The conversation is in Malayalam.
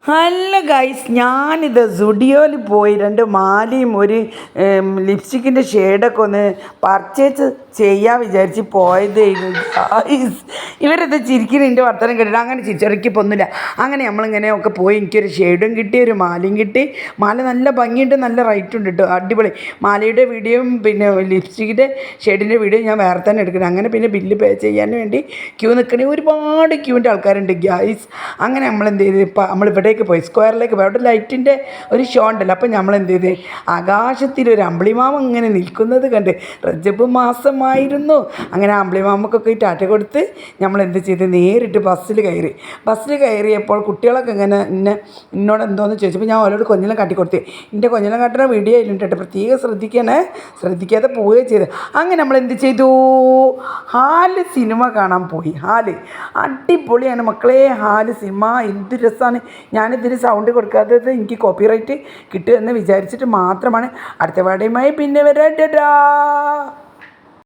ഹലോ ഗൈസ്, ഞാനിത് സുഡിയോയിൽ പോയി 2 മാലയും ഒരു ലിപ്സ്റ്റിക്കിൻ്റെ ഷെയ്ഡൊക്കെ ഒന്ന് പർച്ചേസ് ചെയ്യാൻ വിചാരിച്ച് പോയതായിരുന്നു ഗൈസ്. ഇവരത് ചിരിക്കുന്ന എൻ്റെ വർത്തമാനം കേട്ടിട്ട് അങ്ങനെ ചിരിച്ചിറക്കിപ്പോൾ ഒന്നുമില്ല. അങ്ങനെ നമ്മളിങ്ങനെ ഒക്കെ പോയി. എനിക്കൊരു ഷെയ്ഡും കിട്ടി, ഒരു മാലയും കിട്ടി. മാല നല്ല ഭംഗിയുണ്ട്, നല്ല റേറ്റ് ഉണ്ട് കേട്ടോ, അടിപൊളി. മാലയുടെ വീഡിയോയും പിന്നെ ലിപ്സ്റ്റിക്കിൻ്റെ ഷെയ്ഡിൻ്റെ വീഡിയോ ഞാൻ വേറെ തന്നെ എടുക്കണം. അങ്ങനെ പിന്നെ ബില്ല് പേ ചെയ്യാൻ വേണ്ടി ക്യൂ നിൽക്കണേ ഒരുപാട് ക്യൂവിൻ്റെ ആൾക്കാരുണ്ട് ഗൈസ്. അങ്ങനെ നമ്മളെന്ത് ചെയ്ത് ഇപ്പം നമ്മളിവിടേക്ക് പോയി, സ്ക്വയറിലേക്ക് പോയി. അവിടെ ലൈറ്റിൻ്റെ ഒരു ഷോ ഉണ്ടല്ലോ. അപ്പം നമ്മളെന്ത് ചെയ്ത് ആകാശത്തിലൊരു അമ്പിളിമാമ ഇങ്ങനെ നിൽക്കുന്നത് കണ്ട് റജബ് മാസമായിരുന്നു. അങ്ങനെ അമ്പിളിമാമക്കൊക്കെ ടാറ്റ കൊടുത്ത് നമ്മളെന്ത് ചെയ്ത് നേരിട്ട് ബസ്സിൽ കയറിയപ്പോൾ കുട്ടികളൊക്കെ ഇങ്ങനെ എന്നോട് എന്തോന്ന് ചോദിച്ചപ്പോൾ ഞാൻ ഓരോട് കൊഞ്ഞിലും കാട്ടിക്കൊടുത്ത്. എൻ്റെ കൊഞ്ഞിലും കാട്ടുന്ന വീഡിയോ ആയിട്ടുണ്ട് കേട്ടോ, പ്രത്യേകം ശ്രദ്ധിക്കാതെ പോവുകയും ചെയ്ത്. അങ്ങനെ നമ്മളെന്ത് ചെയ്തു, ഹാല് സിനിമ കാണാൻ പോയി. ഹാല് അടിപൊളിയാണ് മക്കളെ. ഹാല് സിനിമ എന്ത് രസമാണ്. ഞാനിതിന് സൗണ്ട് കൊടുക്കാത്തത് എനിക്ക് കോപ്പിറൈറ്റ് കിട്ടുമെന്ന് വിചാരിച്ചിട്ട് മാത്രമാണ്. അടുത്ത പാടയുമായി പിന്നെ വരാം.